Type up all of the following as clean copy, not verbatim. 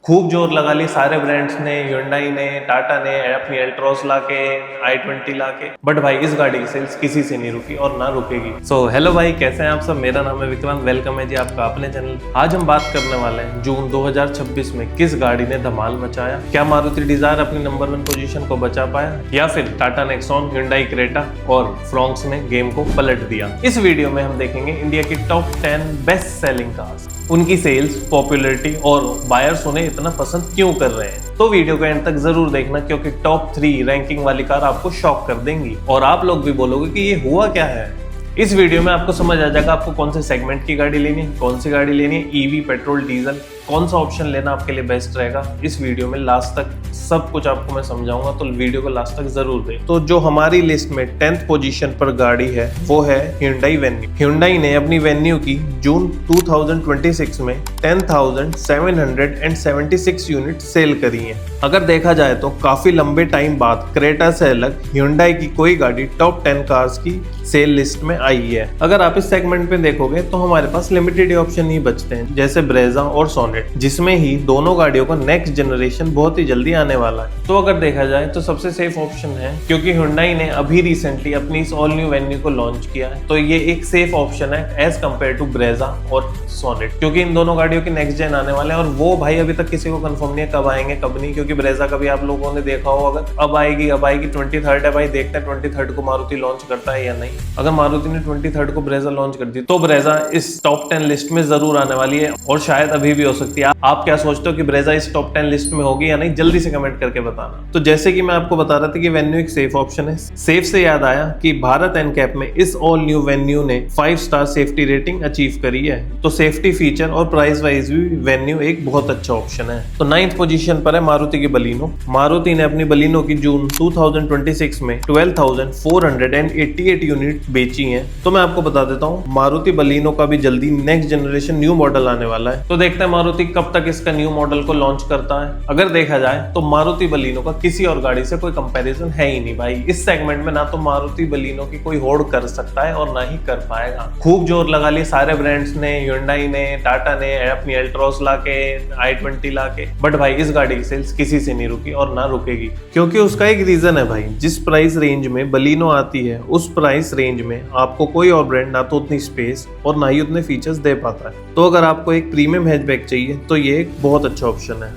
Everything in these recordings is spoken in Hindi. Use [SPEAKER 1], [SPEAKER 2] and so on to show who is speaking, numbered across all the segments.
[SPEAKER 1] खूब जोर लगा ली सारे ब्रांड्स ने, Hyundai ने, टाटा ने अपनी एल्ट्रॉस लाके, i20 लाके, बट भाई इस गाड़ी की सेल्स किसी से नहीं रुकी और ना रुकेगी। सो हेलो भाई, कैसे हैं आप सब। मेरा नाम है विक्रांत, वेलकम है जी आपका अपने चैनल। आज हम बात करने वाले हैं जून 2026 में किस गाड़ी ने धमाल मचाया। क्या मारुति डिजायर अपनी नंबर 1 पोजीशन को बचा पाया, या फिर टाटा नेक्सॉन, Hyundai क्रेटा और फ्रोंक्स ने गेम को पलट दिया। इस वीडियो में हम देखेंगे इंडिया की टॉप 10 बेस्ट सेलिंग कार्स, उनकी सेल्स, पॉपुलैरिटी और बायर्स उन्हें इतना पसंद क्यों कर रहे हैं। तो वीडियो को एंड तक जरूर देखना, क्योंकि टॉप 3 रैंकिंग वाली कार आपको शॉक कर देंगी और आप लोग भी बोलोगे कि ये हुआ क्या है। इस वीडियो में आपको समझ आ जाएगा आपको कौन से सेगमेंट की गाड़ी लेनी है, कौन सी गाड़ी लेनी है, ईवी, पेट्रोल, डीजल, कौन सा ऑप्शन लेना आपके लिए बेस्ट रहेगा। इस वीडियो में लास्ट तक सब कुछ आपको मैं समझाऊंगा, तो वीडियो को लास्ट तक जरूर दें। तो जो हमारी लिस्ट में 10th पोजीशन पर गाड़ी है वो है Hyundai Venue। Hyundai ने अपनी वेन्यू की जून 2026 में 10,776 यूनिट सेल करी हैं। अगर देखा जाए तो काफी लंबे टाइम बाद क्रेटा से अलग Hyundai की कोई गाड़ी टॉप 10 कार्स की सेल लिस्ट में आई है। अगर आप इस सेगमेंट में देखोगे तो हमारे पास लिमिटेड ऑप्शन ही बचते हैं, जैसे ब्रेजा और सोनेट, जिसमें ही दोनों गाड़ियों का नेक्स्ट जनरेशन बहुत ही जल्दी आने वाला है। तो अगर देखा जाए तो सबसे सेफ ऑप्शन है, क्योंकि Hyundai ने अभी रिसेंटली अपनी इस ऑल न्यू वेन्यू को लॉन्च किया है, तो ये एक सेफ ऑप्शन है एज कम्पेयर टू ब्रेजा और सोनेट, क्योंकि इन दोनों गाड़ियों की नेक्स्ट जेन आने वाले हैं। और वो भाई अभी तक किसी को कंफर्म नहीं है कब आएंगे कब नहीं, क्योंकि ब्रेजा का भी आप लोगों ने देखा हो, अगर अब आएगी 23rd है भाई, देखते हैं 23rd को मारुति लॉन्च करता है या नहीं। अगर मारुति ने 23rd को ब्रेजा लॉन्च कर दी तो ब्रेजा इस टॉप 10 लिस्ट में जरूर आने वाली है, और शायद अभी भी हो सकती है। आप क्या सोचते हो कि ब्रेजा इस टॉप 10 लिस्ट में होगी या नहीं, जल्दी से कमेंट करके बताना। तो जैसे कि मैं आपको बता रहा था कि वेन्यू एक सेफ ऑप्शन है, सेफ से याद आया कि भारत एनकैप में इस ऑल न्यू वेन्यू ने 5 स्टार सेफ्टी रेटिंग अचीव करी है। तो सेफ्टी, फीचर और प्राइस वाइज भी वेन्यू एक बहुत अच्छा ऑप्शन है। तो 9th पोजीशन पर है मारुति की बलिनो। मारुति ने अपनी बलिनो की जून 2026 में 12,488 यूनिट बेची हैं। तो मैं आपको बता देता हूँ मारुति बलिनो का भी जल्दी नेक्स्ट जनरेशन न्यू मॉडल आने वाला है। तो देखते हैं मारुति कब तक इसका न्यू मॉडल को लॉन्च करता है। अगर देखा जाए तो मारुति बलिनो का किसी और गाड़ी से कोई कंपैरिजन है ही नहीं भाई। इस सेगमेंट में ना तो मारुति बलिनो की कोई होड़ कर सकता है और ना ही कर पाएगा। खूब जोर लगा ली सारे ब्रांड्स ने, Hyundai ने, टाटा ने अपनी एल्ट्रॉस लाके, i20 लाके, बट भाई इस गाड़ी की सेल्स किसी से नहीं रुकी और ना रुकेगी, क्योंकि उसका एक रीजन है भाई। जिस प्राइस रेंज में बलिनो आती है उस प्राइस रेंज में आपको कोई और ब्रांड ना तो उतनी स्पेस और ना ही उतने फीचर्स दे पाता है। तो अगर आपको एक प्रीमियम हैचबैक चाहिए तो ये एक बहुत अच्छा ऑप्शन है।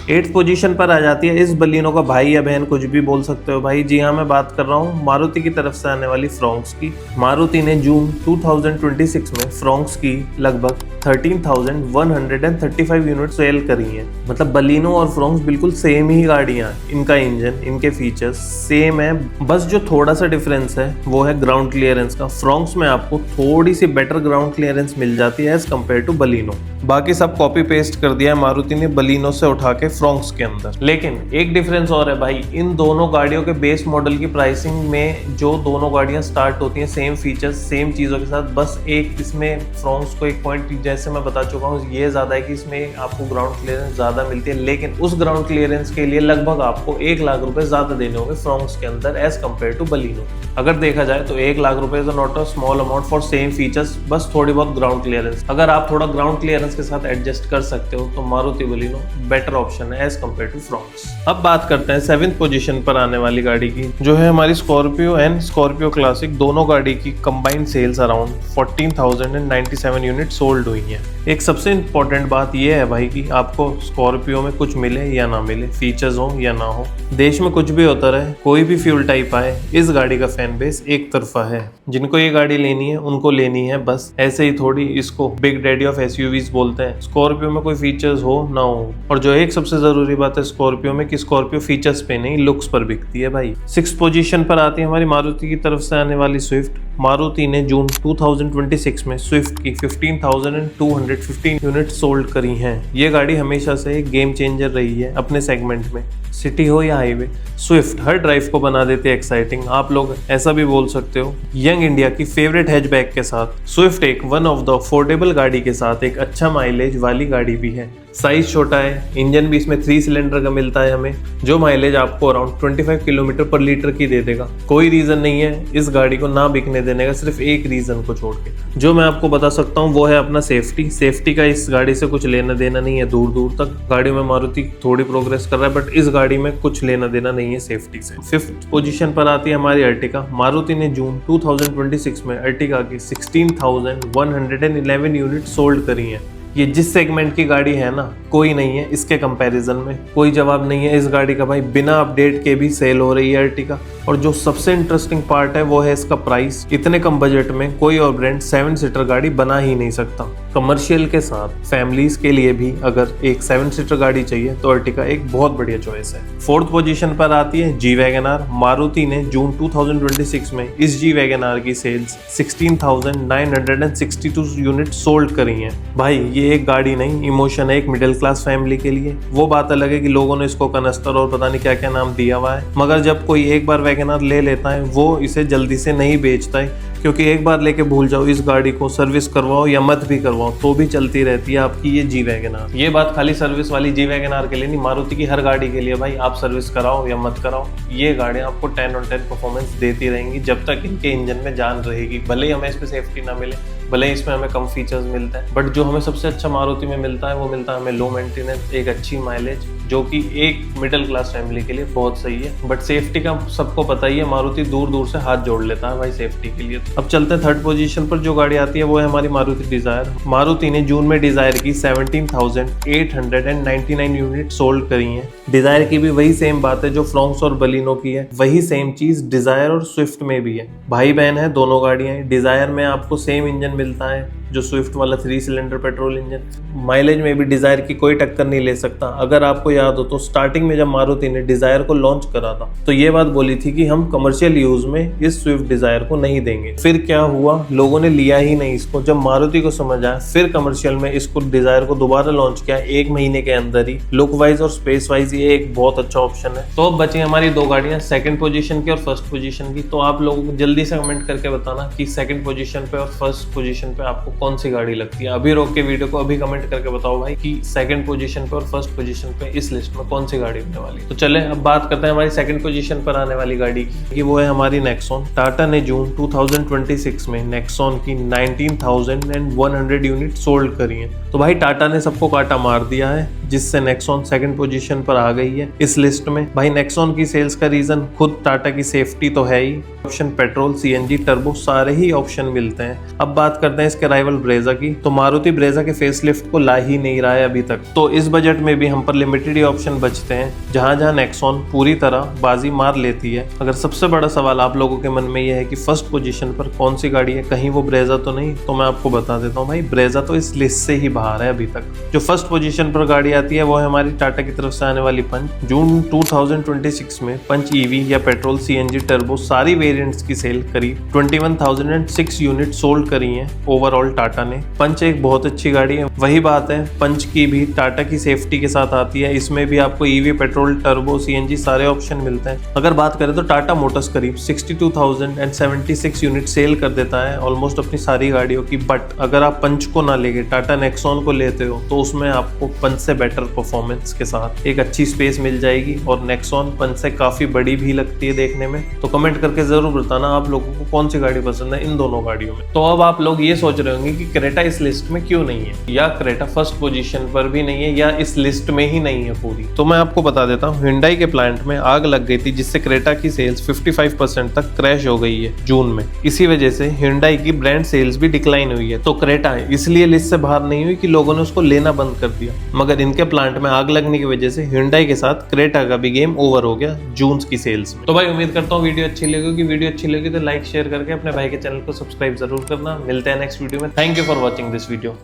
[SPEAKER 1] 8th पोजीशन पर आ जाती है इस बलिनो का भाई या बहन, कुछ भी बोल सकते हो भाई। जी हाँ, मैं बात कर रहा हूँ मारुति की तरफ से आने वाली फ्रोंक्स की। मारुति ने जून 2026 में फ्रोंक्स की लगभग 13,135 यूनिट सेल करी हैं। मतलब बलिनो और फ्रोंक्स बिल्कुल सेम ही गाड़ियाँ, इनका इंजन, इनके फीचर्स सेम है, बस जो थोड़ा सा डिफरेंस है वो है ग्राउंड क्लियरेंस का। फ्रोंक्स में आपको थोड़ी सी बेटर ग्राउंड क्लियरेंस मिल जाती है एज कम्पेयर टू बलिनो। बाकी सब कॉपी पेस्ट कर दिया है मारुति ने बलिनो से उठा के फ्रोंक्स के अंदर। लेकिन एक डिफरेंस और है भाई, इन दोनों गाड़ियों के बेस मॉडल की प्राइसिंग में जो दोनों गाड़ियां स्टार्ट होती हैं सेम फीचर्स, सेम चीजों के साथ, बस एक इसमें फ्रोंक्स को एक पॉइंट जैसे मैं बता चुका हूँ ये ज्यादा है कि इसमें आपको ग्राउंड क्लियरेंस ज्यादा मिलती है, लेकिन उस ग्राउंड क्लियरेंस के लिए लगभग आपको 1 लाख रुपए ज्यादा देने होंगे फ्रोंक्स के अंदर एज कम्पेयर टू बलिनो। अगर देखा जाए तो 1 लाख रुपए is not a small amount for same features, बस थोड़ी बहुत ग्राउंड क्लियरेंस। अगर आप थोड़ा ग्राउंड क्लियरेंस के साथ एडजस्ट कर सकते हो तो मारुति बलिनो बेटर ऑप्शन है एज कम्पेयर टू फ्रोंक्स। अब बात करते हैं 7th पोजीशन पर आने वाली गाड़ी की, जो है हमारी स्कॉर्पियो एंड स्कॉर्पियो क्लासिक। दोनों गाड़ी की combined sales around 14,097 unit sold हुई हैं। एक सबसे इंपॉर्टेंट बात यह है भाई कि आपको स्कॉर्पियो में कुछ मिले या ना मिले, फीचर्स हो या ना हो, देश में कुछ भी होता रहे, कोई भी फ्यूल टाइप आए, इस गाड़ी का फैन बेस एक तरफा है। जिनको ये गाड़ी लेनी है उनको लेनी है, बस ऐसे ही थोड़ी इसको बिग डैडी ऑफ एसयूवीज बोलते हैं। स्कॉर्पियो में कोई फीचर्स हो ना हो, और जो एक सबसे जरूरी बात है स्कॉर्पियो में कि स्कॉर्पियो फीचर्स पे नहीं लुक्स पर बिकती है भाई। 6th पोजीशन पर आती है हमारी मारुति की तरफ से आने वाली स्विफ्ट। मारुति ने जून 2026 में स्विफ्ट की 15,215 यूनिट सोल्ड करी हैं। ये गाड़ी हमेशा से एक गेम चेंजर रही है अपने सेगमेंट में, सिटी हो या हाईवे, स्विफ्ट हर ड्राइव को बना देते हैं एक्साइटिंग। आप लोग ऐसा भी बोल सकते हो यंग इंडिया की फेवरेट हैचबैक के साथ स्विफ्ट एक वन ऑफ द अफोर्डेबल गाड़ी के साथ एक अच्छा माइलेज वाली गाड़ी भी है। साइज छोटा है, इंजन भी इसमें 3 सिलेंडर का मिलता है हमें, जो माइलेज आपको अराउंड 25 किलोमीटर पर लीटर की दे देगा। कोई रीजन नहीं है इस गाड़ी को ना बिकने देने का, सिर्फ एक रीजन को छोड़ के जो मैं आपको बता सकता हूँ वो है अपना सेफ्टी का इस गाड़ी से कुछ लेना देना नहीं है। दूर दूर तक गाड़ी में मारुति थोड़ी प्रोग्रेस कर रहा है, बट इस गाड़ी में कुछ लेना देना नहीं है सेफ्टी से। 5th पोजीशन पर आती है हमारी अर्टिगा। मारुति ने जून 2026 में अर्टिगा की 16,111 यूनिट सोल्ड करी हैं। ये जिस सेगमेंट की गाड़ी है ना, कोई नहीं है इसके कंपैरिजन में, कोई जवाब नहीं है इस गाड़ी का भाई। बिना अपडेट के भी सेल हो रही है अर्टिगा। और जो सबसे इंटरेस्टिंग पार्ट है वो है इसका प्राइस। इतने कम बजट में कोई और ब्रांड 7 सीटर गाड़ी बना ही नहीं सकता। कमर्शियल के साथ फैमिलीज के लिए भी अगर एक 7 सीटर गाड़ी चाहिए तो अर्टिगा एक बहुत बढ़िया चॉइस है। 4th पोजीशन पर आती है जी वैगन आर। मारुति ने जून 2026 में इस जी वैगन आर की सेल्स 16,962 यूनिट सोल्ड करी हैं। भाई ये एक गाड़ी नहीं, इमोशन है एक मिडिल क्लास फैमिली के लिए। वो बात अलग है कि लोगों ने इसको कनस्तर और पता नहीं क्या क्या नाम दिया हुआ है, मगर जब कोई एक बार वैगन आर ले लेता है वो इसे जल्दी से नहीं बेचता है, क्योंकि एक बार लेके भूल जाओ इस गाड़ी को, सर्विस करवाओ या मत भी करवाओ तो भी चलती रहती है आपकी ये जी वैगन आर। ये बात खाली सर्विस वाली जी वैगन आर के लिए नहीं, मारुति की हर गाड़ी के लिए भाई। आप सर्विस कराओ या मत कराओ, ये गाड़ियां आपको 10 on 10 परफॉर्मेंस देती रहेंगी जब तक इनके इंजन में जान रहेगी। भले ही हमें इसमें सेफ्टी ना मिले, भले ही इसमें हमें कम फीचर्स मिलते हैं, बट जो हमें सबसे अच्छा मारुति में मिलता है वो मिलता है हमें लो मेंटेनेंस, एक अच्छी माइलेज, जो कि एक मिडिल क्लास फैमिली के लिए बहुत सही है। बट सेफ्टी का सबको पता ही है, मारुति दूर दूर से हाथ जोड़ लेता है भाई सेफ्टी के लिए। अब चलते हैं 3rd पोजीशन पर। जो गाड़ी आती है वो है हमारी मारुति डिजायर। मारुति ने जून में डिजायर की 17,899 यूनिट सोल्ड करी हैं। डिजायर की भी वही सेम बात है जो फ्रोंक्स और बलिनो की है, वही सेम चीज डिजायर और स्विफ्ट में भी है। भाई बहन है दोनों गाड़ियां। डिजायर में आपको सेम इंजन मिलता है जो स्विफ्ट वाला 3 सिलेंडर पेट्रोल इंजन। माइलेज में भी डिजायर की कोई टक्कर नहीं ले सकता। अगर आपको याद हो तो स्टार्टिंग में जब मारुति ने डिजायर को लॉन्च करा था तो ये बात बोली थी कि हम कमर्शियल यूज में इस स्विफ्ट डिजायर को नहीं देंगे। फिर क्या हुआ, लोगों ने लिया ही नहीं इसको। जब मारुति को समझ आया फिर कमर्शियल में इसको डिजायर को दोबारा लॉन्च किया 1 महीने के अंदर ही। लुक वाइज और स्पेस वाइज ये एक बहुत अच्छा ऑप्शन है। तो अब बची हमारी 2 गाड़ियां 2nd पोजीशन की और 1st पोजीशन की। तो आप लोगों को जल्दी से कमेंट करके बताना कि 2nd पोजीशन पे और 1st पोजीशन पे आपको कौन सी गाड़ी लगती है। अभी रोक के वीडियो को अभी कमेंट करके बताओ भाई कि 2nd पोजीशन पे और 1st पोजीशन पे इस लिस्ट में कौन सी गाड़ी होने वाली है। तो चले अब बात करते हैं हमारी 2nd पोजीशन पर आने वाली गाड़ी की, वो है हमारी नेक्सॉन। टाटा ने जून 2026 में नेक्सॉन की 19,100 यूनिट सोल्ड करी हैं। तो भाई टाटा ने सबको काटा मार दिया है, जिससे नेक्सॉन 2nd पोजीशन पर आ गई है इस लिस्ट में। भाई नेक्सॉन की सेल्स का रीजन खुद टाटा की सेफ्टी तो है ही, ऑप्शन पेट्रोल, सीएनजी, टर्बो सारे ही ऑप्शन मिलते हैं। अब बात करते हैं इसके राइवल ब्रेजा की। तो मारुति ब्रेजा के फेसलिफ्ट को ला ही नहीं रहा है अभी तक। तो इस बजट में भी हम पर लिमिटेड ही ऑप्शन बचते हैं, जहां जहां नेक्सॉन पूरी तरह बाजी मार लेती है। अगर सबसे बड़ा सवाल आप लोगों के मन में यह है कि 1st पोजीशन पर कौन सी गाड़ी है, कहीं वो ब्रेजा तो नहीं, तो मैं आपको बता देता हूँ भाई ब्रेजा तो इस लिस्ट से ही बाहर है अभी तक। जो 1st पोजीशन पर गाड़ी आती है वो है हमारी टाटा की तरफ से आने वाली पंच। जून 2026 में पंच ईवी या पेट्रोल, सीएनजी, टर्बो सारी वेरिएंट्स की सेल करीब 21,006 यूनिट सोल्ड करी हैं ओवरऑल टाटा ने। पंच एक बहुत अच्छी गाड़ी है। वही बात है, पंच की भी टाटा की सेफ्टी के साथ आती है। इसमें भी आपको ईवी, पेट्रोल, टर्बो, सीएनजी सारे ऑप्शन मिलते हैं। अगर बात करें तो टाटा मोटर्स करीब 62,076 यूनिट सेल कर देता है ऑलमोस्ट अपनी सारी गाड़ियों की। बट अगर आप पंच को ना लेके टाटा नेक्सॉन को लेते हो तो उसमें आपको पंच से बेटर परफॉर्मेंस के साथ एक अच्छी स्पेस मिल जाएगी, और नेक्सॉन पंच से काफी बड़ी भी लगती है देखने में। तो कमेंट करके जरूर बताना आप लोगों को कौन सी गाड़ी पसंद है इन दोनों गाड़ियों में। तो अब आप लोग ये सोच रहे होंगे कि क्रेटा इस लिस्ट में क्यों नहीं है, या क्रेटा 1st पोजीशन पर भी नहीं है, या इस लिस्ट में ही नहीं है पूरी। तो मैं आपको बता देता हूँ, Hyundai के प्लांट में आग लग गई थी जिससे क्रेटा की सेल्स 55% तक क्रैश हो गई है जून में। इसी वजह से Hyundai की ब्रांड सेल्स भी डिक्लाइन हुई है। तो क्रेटा इसलिए लिस्ट से बाहर नहीं हुई कि लोगों ने उसको लेना बंद कर दिया, मगर इनके प्लांट में आग लगने की वजह से Hyundai के साथ क्रेटा का भी गेम ओवर हो गया जून की सेल्स में। तो भाई उम्मीद करता हूँ वीडियो अच्छी लगेगी। वीडियो अच्छी लगी तो लाइक शेयर करके अपने भाई के चैनल को सब्सक्राइब जरूर करना। मिलते हैं नेक्स्ट वीडियो में। Thank you for watching this video.